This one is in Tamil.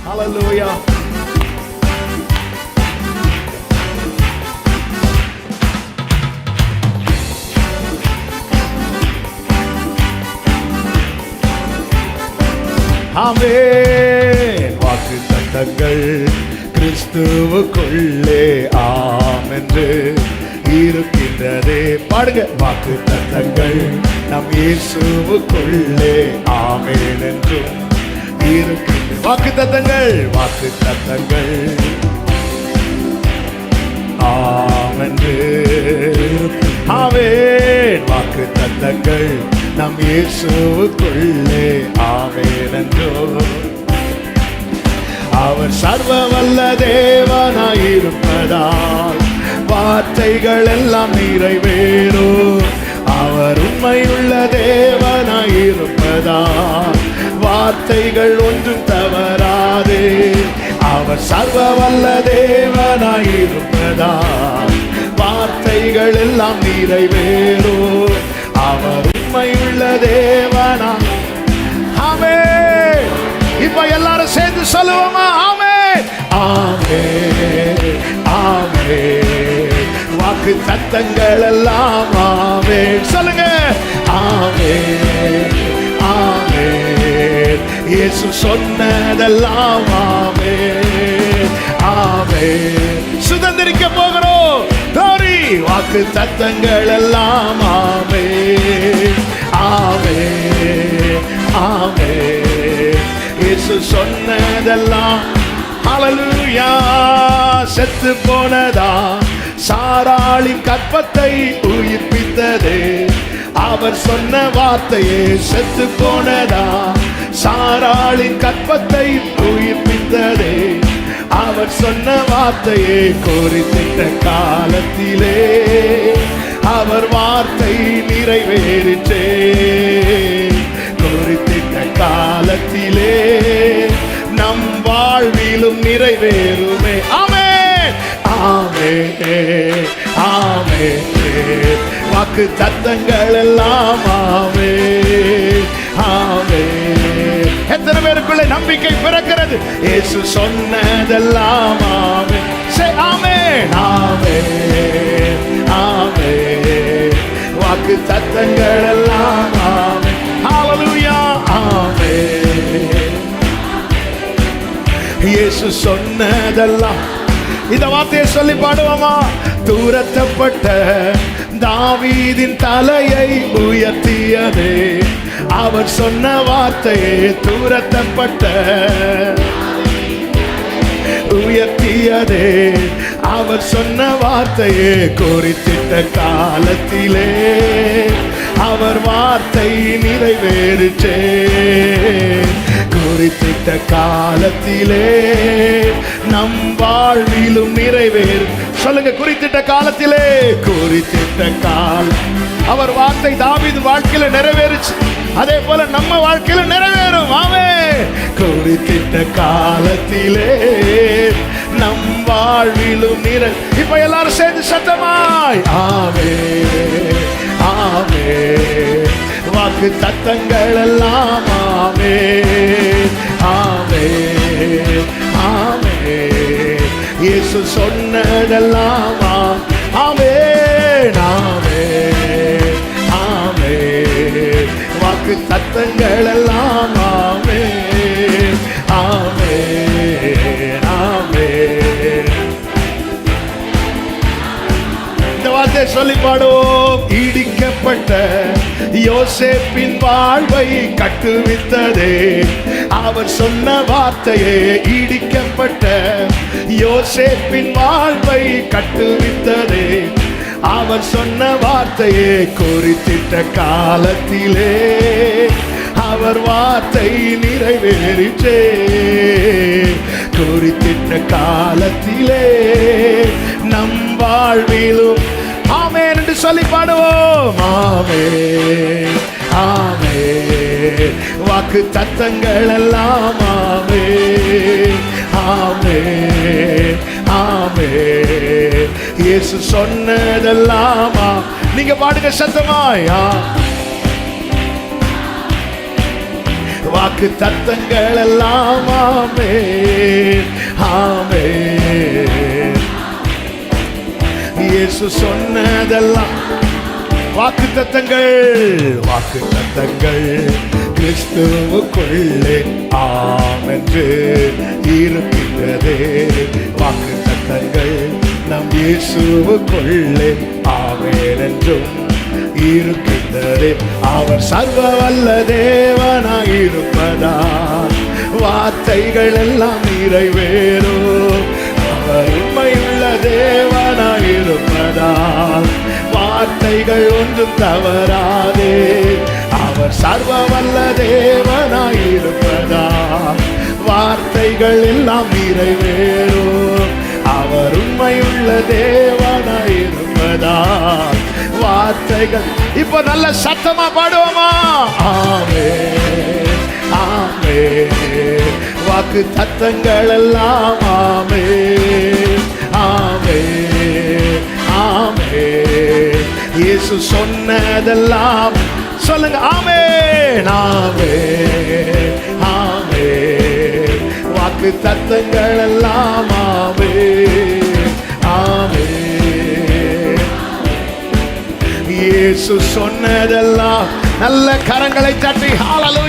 ஹல்லேலூயா. ஆமென். வாக்குத்தத்தங்கள் கிறிஸ்துவுக்குள்ளே ஆம் என்று இருக்கின்றதே. பாடுங்க. வாக்குத்தத்தங்கள் நம் இயேசுவுக்குள்ளே ஆமென் என்றும் இருக்கின்ற வாக்குத்தத்தங்கள் வாக்குத்தத்தங்கள் ஆம் என்று ஆமென். வாக்குத்தத்தங்கள் நம் இயேசுவுக்குள்ளே ஆமென் என்றும் அவர் சர்வ வல்ல தேவனாயிருப்பதால் வார்த்தைகள் எல்லாம் நிறைவேறும். அவர் உண்மையுள்ள தேவனாயிருப்பதால் வார்த்தைகள் ஒன்றும் தவறாதே. அவர் சர்வ வல்ல தேவனாயிருப்பதால் வார்த்தைகள் எல்லாம் நிறைவேறும். அவர் உண்மையுள்ள தேவனா. ஆமென். இப்ப எல்லாரும் சேர்ந்து சொல்லுவோமா? ஆமென் ஆமென் ஆமென். வாக்கு தத்தங்கள் எல்லாம் ஆமென். சொல்லுங்க. ஆமென் ஆமென். இயேசு சொன்னதெல்லாம் ஆமென் ஆமென். சுதந்திரிக்க போகிறோம். தோரி வாக்கு தத்தங்கள் எல்லாம் ஆமென் ஆமென் ஆமென். இயேசு சொன்னதெல்லாம் ஹல்லேலூயா. செத்து போனதா சாராளின் கற்பத்தை உயிர்ப்பித்ததே. அவர் சொன்ன வார்த்தையே செத்து போனதா சாராளின் கற்பத்தை உயிர்ப்பித்ததே. அவர் சொன்ன வார்த்தையை குறித்திட்ட காலத்திலே அவர் வார்த்தை நிறைவேறிற்றே. குறித்திட்ட காலத்திலே நம் வாழ்விலும் நிறைவேறுமே. ஆமென் ஆமென் ஆமென். வாக்கு தத்தங்கள் எல்லாம் ஆமென் ஆமென். எத்தனை பேருக்குள்ள நம்பிக்கை பிறக்கிறது? இயேசு சொன்னதெல்லாம் ஆமென். ஆமென் ஆமென் ஆமென். வாக்கு தத்தங்கள் எல்லாம் ஆமென். ஹல்லேலூயா. ஆமென். இயேசு சொன்னதெல்லாம். இந்த வார்த்தையை சொல்லி பாடுவோமா? தூரத்தப்பட்ட தாவீதின் தலையை உயர்த்தியதே. அவர் சொன்ன வார்த்தையை தூரத்தப்பட்ட உயர்த்தியதே. அவர் சொன்ன வார்த்தையை குறித்திட்ட காலத்திலே அவர் வார்த்தை நிறைவேறிற்றே. குறித்திட்ட காலத்திலே நம் வாழ்விலும் நிறைவேறும். சொல்லுங்க. குறித்திட்ட காலத்திலே. குறித்திட்ட காலம். அவர் வார்த்தை தாவீது வாழ்க்கையில நிறைவேறுச்சு. அதே போல நம்ம வாழ்க்கையில நிறைவேறும். ஆமென். குறித்திட்ட காலத்திலே நம் வாழ்விலும் நிறை. இப்ப எல்லாரும் சேர்ந்து சத்தமாய் ஆமென் ஆமென். வாக்கு தத்தங்கள் எல்லாம் ஆமென் ஆமென் ஆமென். இயேசு சொன்னதெல்லாம் ஆமென் ஆமென் ஆமென். வாக்கு தத்தங்கள் எல்லாம் ஆமென் ஆமென் ஆமென். இந்த வார்த்தை சொல்லி பாடுவோம். இடிக்கப்பட்ட யோசேப்பின் வாழ்வை கட்டுவித்ததே. அவர் சொன்ன வார்த்தையே இடிக்கப்பட்ட யோசேப்பின் வாழ்வை கட்டுவித்ததே. அவர் சொன்ன வார்த்தையே குறித்திட்ட காலத்திலே அவர் வார்த்தை நிறைவேறிற்றே. குறித்திட்ட காலத்திலே நம் வாழ்விலும் ஆமென் என்று சொல்லி பாடுவோம். ஆமென் ஆமென். வாக்கு தத்தங்கள் எல்லாம் ஆமென் ஆமென் ஆமென். இயேசு சொன்னதெல்லாம். நீங்க பாடுங்க சத்தமாய். வாக்கு வாக்கு தத்தங்கள் எல்லாம் ஆமென் ஆமென். இயேசு சொன்னதெல்லாம் வாக்கு தத்தங்கள், வாக்கு தத்தங்கள் கிறிஸ்துவுக்குள்ளே ஆமென்று இருக்கின்றதே. வாக்கு தத்தங்கள் நம் இயேசுவுக்குள்ளே ஆமென் என்றும் இருக்கின்றதே. அவர் சர்வ வல்ல தேவனாய் இருப்பதால் வார்த்தைகள் எல்லாம் நிறைவேறும். அவர் உண்மையுள்ள தேவனாய் இருப்பதால் வார்த்தைகள் ஒன்றும் தவறாதே. அவர் சர்வ வல்ல தேவனாய் இருப்பதால் வார்த்தைகள் எல்லாம் நிறைவேறும். அவர் உண்மையுள்ள தேவனாய் இருப்பதால் வார்த்தைகள். இப்ப நல்ல சத்தமா பாடுவோமா? ஆமென் ஆமென். வாக்கு தத்தங்கள் எல்லாம் ஆமென் ஆமென் ஆமென். இயேசு சொன்னதெல்லாம் சொல்லுங்க ஆமென் ஆமென் ஆமென். வாக்கு தத்தங்கள் எல்லாம் ஆமென் ஆமென். இயேசு சொன்னதெல்லாம் நல்ல கரங்களை தட்டி ஹalleluya.